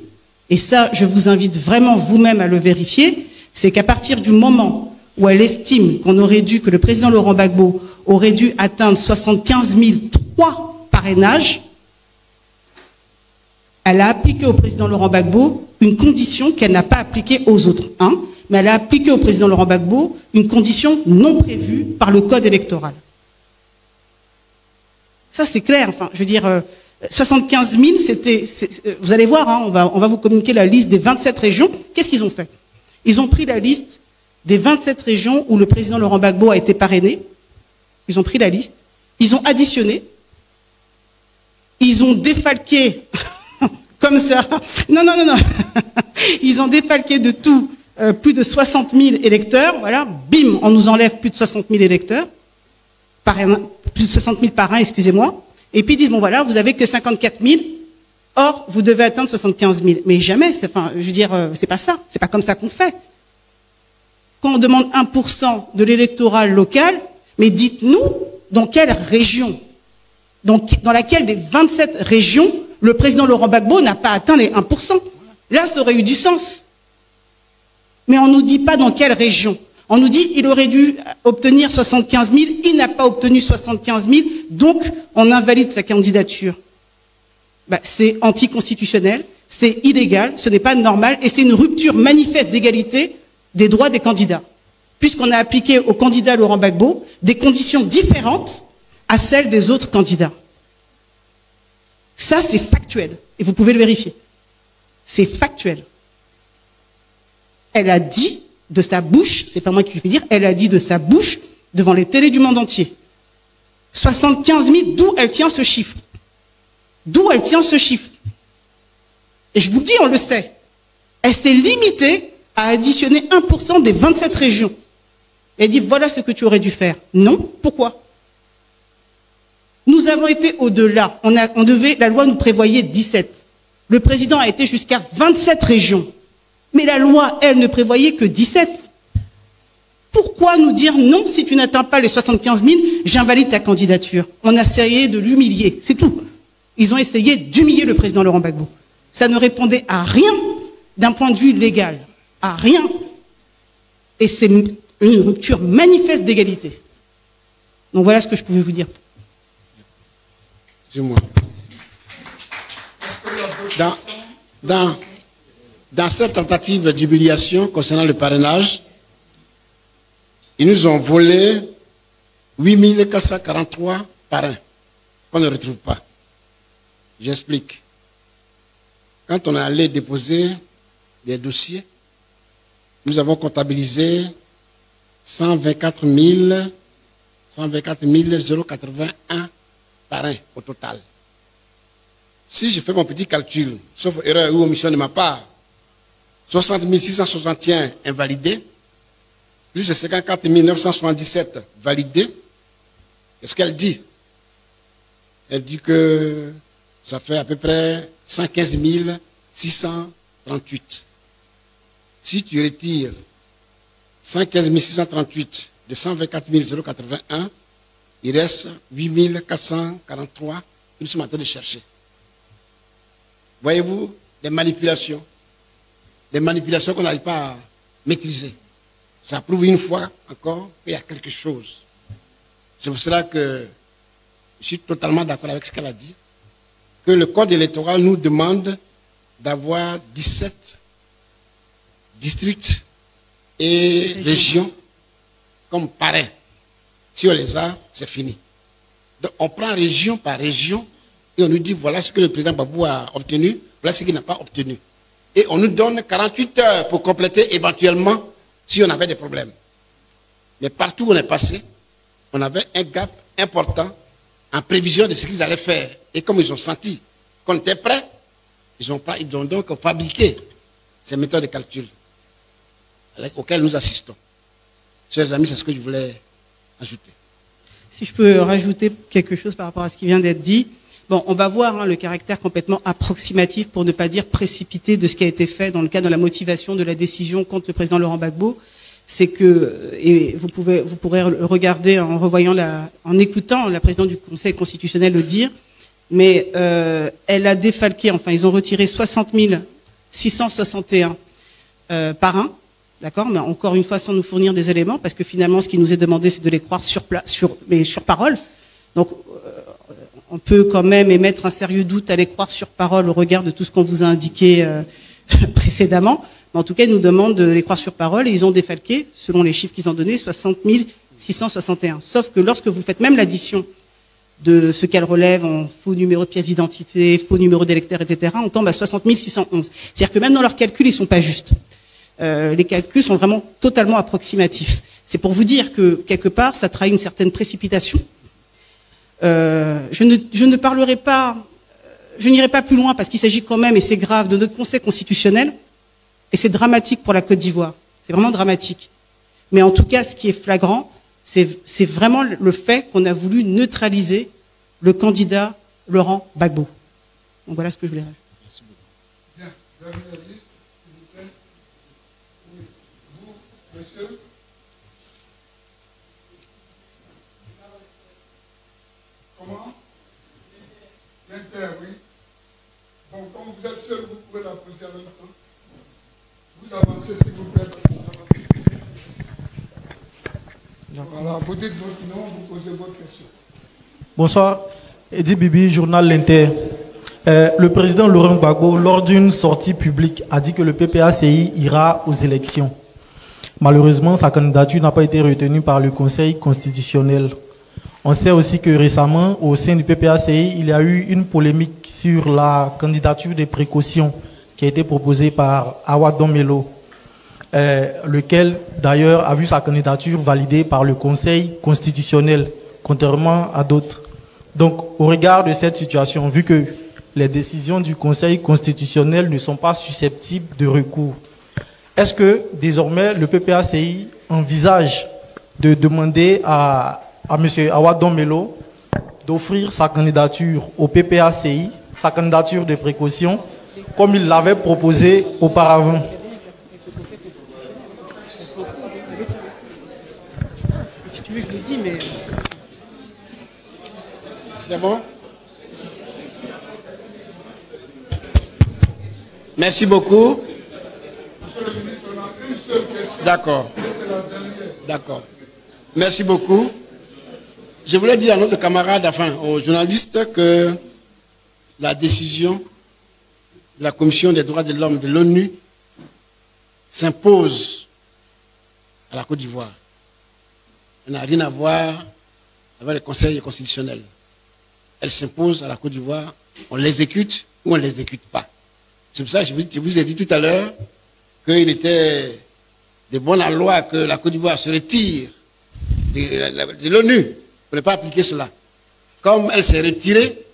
et ça, je vous invite vraiment vous-même à le vérifier, c'est qu'à partir du moment où elle estime que le président Laurent Gbagbo aurait dû atteindre 75 003 parrainages, elle a appliqué au président Laurent Gbagbo une condition qu'elle n'a pas appliquée aux autres. Mais elle a appliqué au président Laurent Gbagbo une condition non prévue par le code électoral. Ça, c'est clair. Enfin, je veux dire, 75 000, vous allez voir, on va vous communiquer la liste des 27 régions. Qu'est-ce qu'ils ont fait? Ils ont pris la liste des 27 régions où le président Laurent Gbagbo a été parrainé. Ils ont pris la liste. Ils ont additionné. Ils ont défalqué... Comme ça. Non. Ils ont défalqué de tout plus de 60 000 électeurs. Voilà, bim, on nous enlève plus de 60 000 électeurs. Plus de 60 000 parrains, excusez-moi. Et puis ils disent, bon voilà, vous avez que 54 000. Or, vous devez atteindre 75 000. Mais jamais, c'est pas ça. C'est pas comme ça qu'on fait. Quand on demande 1% de l'électorat local, mais dites-nous dans quelle région, dans laquelle des 27 régions, le président Laurent Gbagbo n'a pas atteint les 1%. Là, ça aurait eu du sens. Mais on ne nous dit pas dans quelle région. On nous dit qu'il aurait dû obtenir 75 000, il n'a pas obtenu 75 000, donc on invalide sa candidature. C'est anticonstitutionnel, c'est illégal, ce n'est pas normal, et c'est une rupture manifeste d'égalité des droits des candidats. Puisqu'on a appliqué au candidat Laurent Gbagbo des conditions différentes à celles des autres candidats. Ça, c'est factuel. Et vous pouvez le vérifier. C'est factuel. Elle a dit de sa bouche, c'est pas moi qui le fais dire, elle a dit de sa bouche devant les télés du monde entier. 75 000, d'où elle tient ce chiffre? D'où elle tient ce chiffre? Et je vous le dis, on le sait. Elle s'est limitée à additionner 1% des 27 régions. Elle dit, voilà ce que tu aurais dû faire. Non, pourquoi? Nous avons été au-delà. La loi nous prévoyait 17. Le président a été jusqu'à 27 régions. Mais la loi, elle, ne prévoyait que 17. Pourquoi nous dire non, si tu n'atteins pas les 75 000, j'invalide ta candidature? On a essayé de l'humilier, c'est tout. Ils ont essayé d'humilier le président Laurent Gbagbo. Ça ne répondait à rien d'un point de vue légal. À rien. Et c'est une rupture manifeste d'égalité. Donc voilà ce que je pouvais vous dire. Dis-moi. Dans cette tentative d'humiliation concernant le parrainage, ils nous ont volé 8 443 parrains qu'on ne retrouve pas. J'explique. Quand on est allé déposer des dossiers, nous avons comptabilisé 124 081 parrains au total. Si je fais mon petit calcul, sauf erreur ou omission de ma part, 60 661 invalidés, plus de 54 977 validés, qu'est-ce qu'elle dit? Elle dit que ça fait à peu près 115 638. Si tu retires 115 638 de 124 081, il reste 8 443 que nous sommes en train de chercher. Voyez-vous, des manipulations qu'on n'arrive pas à maîtriser. Ça prouve une fois encore qu'il y a quelque chose. C'est pour cela que je suis totalement d'accord avec ce qu'elle a dit, que le code électoral nous demande d'avoir 17 districts et régions comme parrains. Si on les a, c'est fini. Donc on prend région par région et on nous dit voilà ce que le président Babou a obtenu, voilà ce qu'il n'a pas obtenu. et on nous donne 48 heures pour compléter éventuellement si on avait des problèmes. Mais partout où on est passé, on avait un gap important en prévision de ce qu'ils allaient faire. Et comme ils ont senti qu'on était prêt, ils ont donc fabriqué ces méthodes de calcul auxquelles nous assistons. Chers amis, c'est ce que je voulais ajouter. Si je peux rajouter quelque chose par rapport à ce qui vient d'être dit. Bon, on va voir le caractère complètement approximatif, pour ne pas dire précipité, de ce qui a été fait dans le cadre de la motivation de la décision contre le président Laurent Gbagbo. C'est que, et vous pourrez le regarder en revoyant en écoutant la présidente du Conseil constitutionnel le dire, mais elle a défalqué, enfin ils ont retiré 60 661 parrains, d'accord, mais encore une fois sans nous fournir des éléments, parce que finalement ce qui nous est demandé c'est de les croire sur parole. Donc on peut quand même émettre un sérieux doute à les croire sur parole au regard de tout ce qu'on vous a indiqué précédemment. Mais en tout cas, ils nous demandent de les croire sur parole et ils ont défalqué, selon les chiffres qu'ils ont donnés, 60 661. Sauf que lorsque vous faites même l'addition de ce qu'elle relève en faux numéro de pièce d'identité, faux numéro d'électeur, etc., on tombe à 60 611. C'est-à-dire que même dans leurs calculs, ils ne sont pas justes. Les calculs sont vraiment totalement approximatifs. C'est pour vous dire que, quelque part, ça trahit une certaine précipitation. Je ne parlerai pas, je n'irai pas plus loin parce qu'il s'agit quand même, et c'est grave, de notre Conseil constitutionnel, et c'est dramatique pour la Côte d'Ivoire. C'est vraiment dramatique. Mais en tout cas, ce qui est flagrant, c'est vraiment le fait qu'on a voulu neutraliser le candidat Laurent Gbagbo. Donc voilà ce que je voulais rajouter. Merci beaucoup. Bien, dernière liste, s'il vous plaît. Oui. Vous, monsieur. Comment? L'Inter, oui. Bon, comme vous êtes seul, vous pouvez la poser en même temps. Vous avancez, s'il vous plaît. Voilà, vous dites votre nom, vous posez votre question. Bonsoir, Edi Bibi, journal L'Inter. Le président Laurent Gbagbo, lors d'une sortie publique, a dit que le PPACI ira aux élections. Malheureusement, sa candidature n'a pas été retenue par le Conseil constitutionnel. On sait aussi que récemment, au sein du PPACI, il y a eu une polémique sur la candidature des précautions qui a été proposée par Awa Domelo, lequel d'ailleurs a vu sa candidature validée par le Conseil constitutionnel, contrairement à d'autres. Donc, au regard de cette situation, vu que les décisions du Conseil constitutionnel ne sont pas susceptibles de recours, est-ce que désormais le PPACI envisage de demander à M. Awa Domelo d'offrir sa candidature au PPACI, sa candidature de précaution, comme il l'avait proposé auparavant? Si tu veux, je le dis, mais... C'est bon? Merci beaucoup. D'accord. D'accord. Merci beaucoup. Je voulais dire à notre camarade, enfin aux journalistes, que la décision de la Commission des droits de l'homme de l'ONU s'impose à la Côte d'Ivoire. Elle n'a rien à voir avec le Conseil constitutionnel. Elle s'impose à la Côte d'Ivoire. On l'exécute ou on ne l'exécute pas. C'est pour ça que je vous ai dit tout à l'heure qu'il était de bonne loi que la Côte d'Ivoire se retire de l'ONU pour ne pas appliquer cela. Comme elle s'est retirée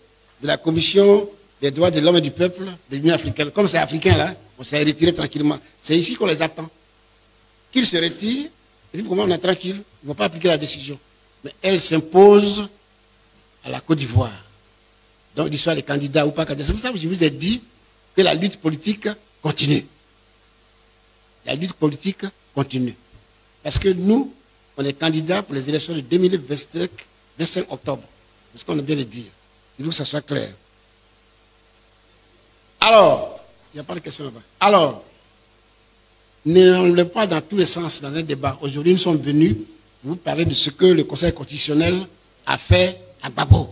de la Commission des droits de l'homme et du peuple de l'Union africaine. Comme c'est africain là, on s'est retiré tranquillement. C'est ici qu'on les attend. Qu'ils se retirent, et puis comment on est tranquille, ils ne vont pas appliquer la décision. Mais elle s'impose à la Côte d'Ivoire. Donc, l'histoire des candidats ou pas candidats. C'est pour ça que je vous ai dit que la lutte politique continue. La lutte politique continue. Parce que nous, on est candidats pour les élections de 2025 octobre. C'est ce qu'on a bien de dire. Il faut que ça soit clair. Alors, il n'y a pas de question là-bas. Alors, ne pas dans tous les sens dans un débat. Aujourd'hui, nous sommes venus vous parler de ce que le Conseil constitutionnel a fait à Gbagbo.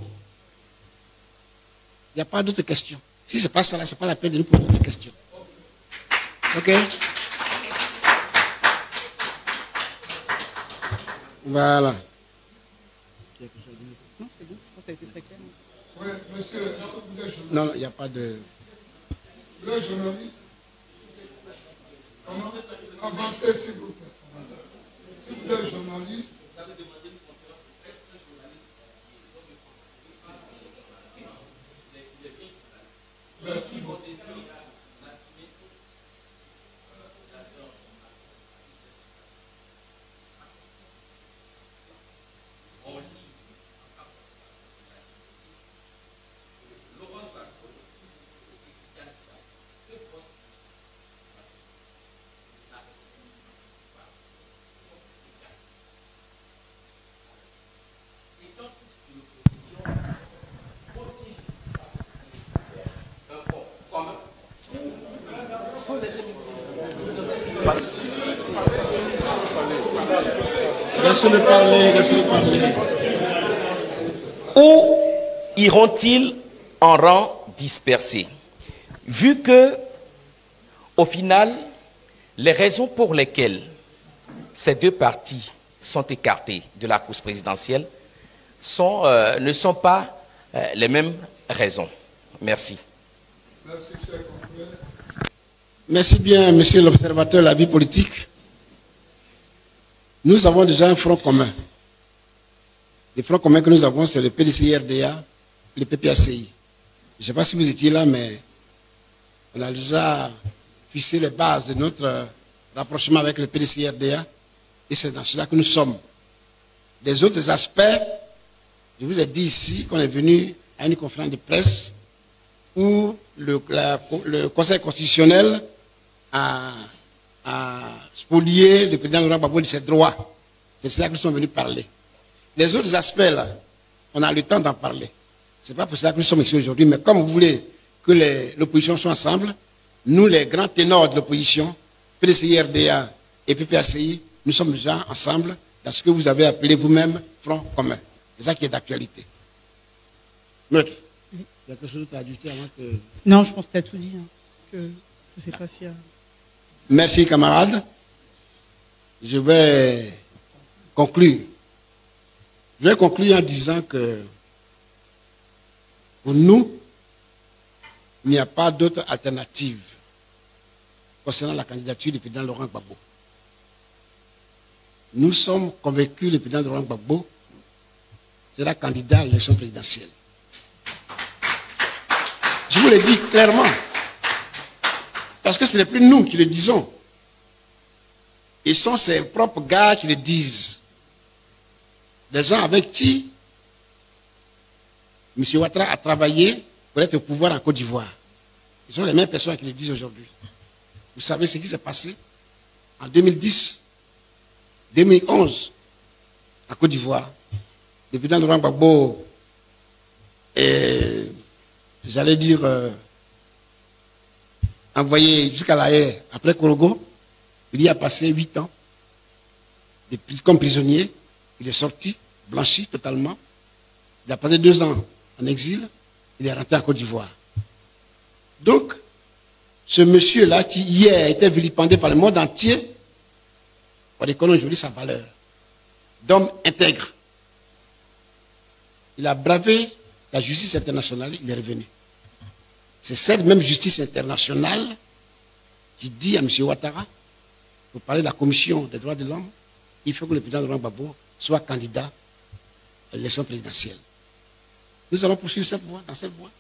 Il n'y a pas d'autres questions. Si ce n'est pas ça, ce n'est pas la peine de nous poser d'autres questions. OK? Voilà. Non, c'est bon, je pense que ça a été très clair. Oui, monsieur, Non, il n'y a pas de... Le journaliste, Avancez, s'il vous plaît. Si vous êtes journaliste, merci beaucoup. Laissez-le parler, laissez-le parler. Où iront-ils en rang dispersé? Vu que, au final, les raisons pour lesquelles ces deux partis sont écartés de la course présidentielle ne sont pas les mêmes raisons. Merci. Merci, cher confrère. Merci bien, monsieur l'observateur de la vie politique. Nous avons déjà un front commun. Le front commun que nous avons, c'est le PDCI-RDA et le PPACI. Je ne sais pas si vous étiez là, mais on a déjà fixé les bases de notre rapprochement avec le PDCI-RDA et c'est dans cela que nous sommes. Les autres aspects, je vous ai dit ici qu'on est venu à une conférence de presse où le Conseil constitutionnel a spolié le président Laurent Gbagbo de ses droits. C'est cela que nous sommes venus parler. Les autres aspects, là, on a le temps d'en parler. Ce n'est pas pour cela que nous sommes ici aujourd'hui, mais comme vous voulez que l'opposition soit ensemble, nous, les grands ténors de l'opposition, PDCI, RDA et PPACI, nous sommes déjà ensemble dans ce que vous avez appelé vous-même front commun. C'est ça qui est d'actualité. Maître, il y a quelque chose à ajouter avant que... Non, je pense que tu as tout dit. Hein, parce que je ne sais pas s'il y a... Merci, camarades. Je vais conclure. Je vais conclure en disant que pour nous, il n'y a pas d'autre alternative concernant la candidature du président Laurent Gbagbo. Nous sommes convaincus que le président Laurent Gbagbo sera candidat à l'élection présidentielle. Je vous le dis clairement. Parce que ce n'est plus nous qui le disons. Ils sont ses propres gars qui le disent. Des gens avec qui M. Ouattara a travaillé pour être au pouvoir en Côte d'Ivoire. Ce sont les mêmes personnes qui le disent aujourd'hui. Vous savez ce qui s'est passé en 2010, 2011, en Côte d'Ivoire. Le président Laurent Gbagbo est, j'allais dire, envoyé jusqu'à La Haye après Korogo. Il y a passé 8 ans comme prisonnier. Il est sorti, blanchi totalement. Il a passé 2 ans en exil. Il est rentré en Côte d'Ivoire. Donc, ce monsieur-là, qui hier était vilipendé par le monde entier, on reconnaît aujourd'hui sa valeur d'homme intègre. Il a bravé la justice internationale, il est revenu. C'est cette même justice internationale qui dit à M. Ouattara, pour parler de la commission des droits de l'homme, il faut que le président Laurent Gbagbo soit candidat à l'élection présidentielle. Nous allons poursuivre cette voie, dans cette voie,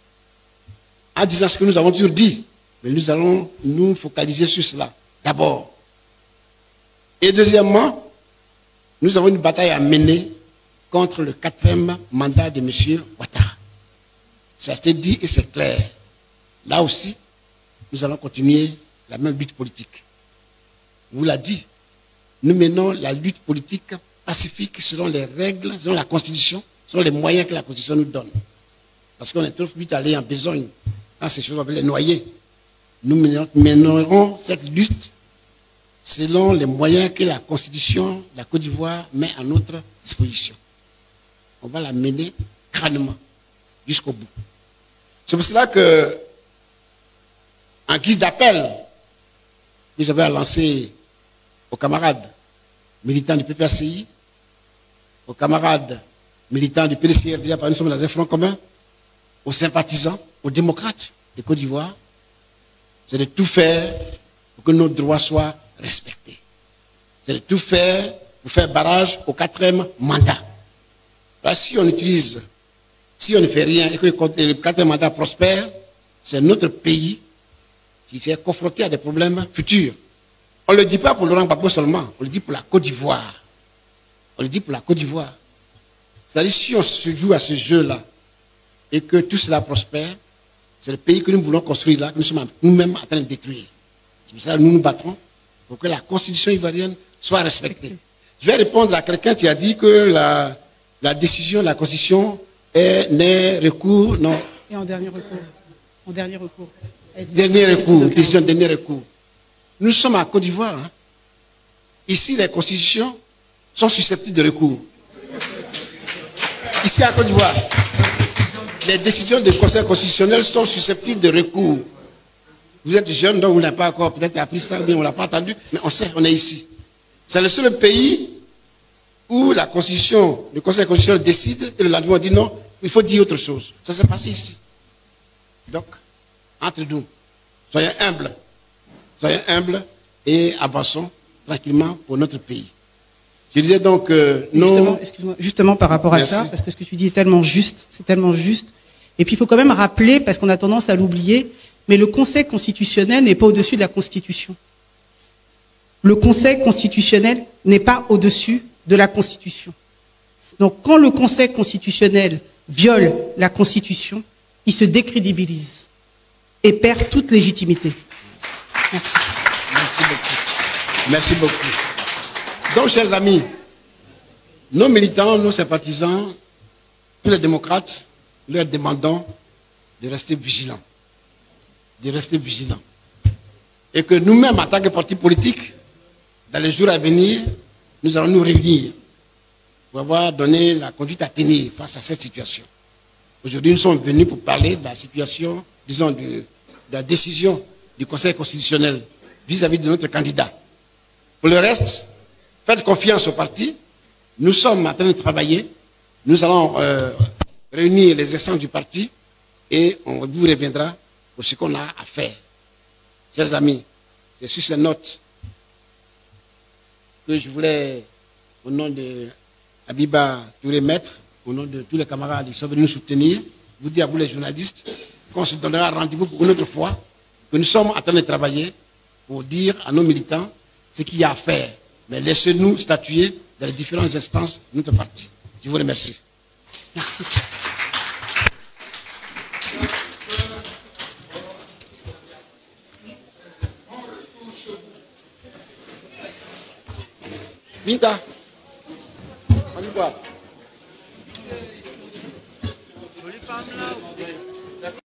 en disant ce que nous avons toujours dit, mais nous allons nous focaliser sur cela, d'abord. Et deuxièmement, nous avons une bataille à mener contre le 4e mandat de M. Ouattara. Ça a été dit et c'est clair. Là aussi, nous allons continuer la même lutte politique. Vous l'a dit, nous menons la lutte politique pacifique selon les règles, selon la Constitution, selon les moyens que la Constitution nous donne. Parce qu'on est trop vite allé en besogne quand ces choses, on va les noyer. Nous mènerons cette lutte selon les moyens que la Constitution de la Côte d'Ivoire met à notre disposition. On va la mener crânement jusqu'au bout. C'est pour cela que, en guise d'appel, que j'avais à lancer aux camarades militants du PPACI, aux camarades militants du PDCI-RDA, nous sommes dans un front commun, aux sympathisants, aux démocrates de Côte d'Ivoire, c'est de tout faire pour que nos droits soient respecter. C'est de tout faire pour faire barrage au 4e mandat. Alors, si on ne fait rien et que le 4e mandat prospère, c'est notre pays qui s'est confronté à des problèmes futurs. On ne le dit pas pour Laurent Gbagbo seulement, on le dit pour la Côte d'Ivoire. On le dit pour la Côte d'Ivoire. C'est-à-dire, si on se joue à ce jeu-là et que tout cela prospère, c'est le pays que nous voulons construire là, que nous sommes nous-mêmes en train de détruire. C'est pour ça que nous nous battrons pour que la constitution ivoirienne soit respectée. Je vais répondre à quelqu'un qui a dit que la décision de la constitution n'est recours, non. Et en dernier recours. En dernier recours. Dernier recours, décision de dernier recours. Nous sommes à Côte d'Ivoire. Hein. Ici, les constitutions sont susceptibles de recours. Ici à Côte d'Ivoire, les décisions du Conseil constitutionnel sont susceptibles de recours. Vous êtes jeune, donc vous n'avez pas encore peut-être appris ça, mais on ne l'a pas entendu, mais on sait, on est ici. C'est le seul pays où la Constitution, le Conseil constitutionnel décide et le lendemain on dit non, il faut dire autre chose. Ça s'est passé ici. Donc, entre nous, soyons humbles et avançons tranquillement pour notre pays. Je disais donc non. Justement par rapport à ça, parce que ce que tu dis est tellement juste, c'est tellement juste. Et puis il faut quand même rappeler, parce qu'on a tendance à l'oublier, mais le Conseil constitutionnel n'est pas au-dessus de la Constitution. Le Conseil constitutionnel n'est pas au-dessus de la Constitution. Donc quand le Conseil constitutionnel viole la Constitution, il se décrédibilise et perd toute légitimité. Merci. Merci beaucoup. Merci beaucoup. Donc, chers amis, nos militants, nos sympathisants, tous les démocrates, leur demandons de rester vigilants. De rester vigilants. Et que nous-mêmes, en tant que parti politique, dans les jours à venir, nous allons nous réunir pour avoir donné la conduite à tenir face à cette situation. Aujourd'hui, nous sommes venus pour parler de la situation, disons, de la décision du Conseil constitutionnel vis-à-vis de notre candidat. Pour le reste, faites confiance au parti. Nous sommes en train de travailler. Nous allons réunir les instances du parti et on vous reviendra pour ce qu'on a à faire. Chers amis, c'est sur ces notes que je voulais, au nom de Abiba Touré Maître, au nom de tous les camarades qui sont venus nous soutenir, vous dire à vous les journalistes qu'on se donnera rendez-vous pour une autre fois, que nous sommes en train de travailler pour dire à nos militants ce qu'il y a à faire. Mais laissez-nous statuer dans les différentes instances de notre parti. Je vous remercie. Merci. Vinta, on y va.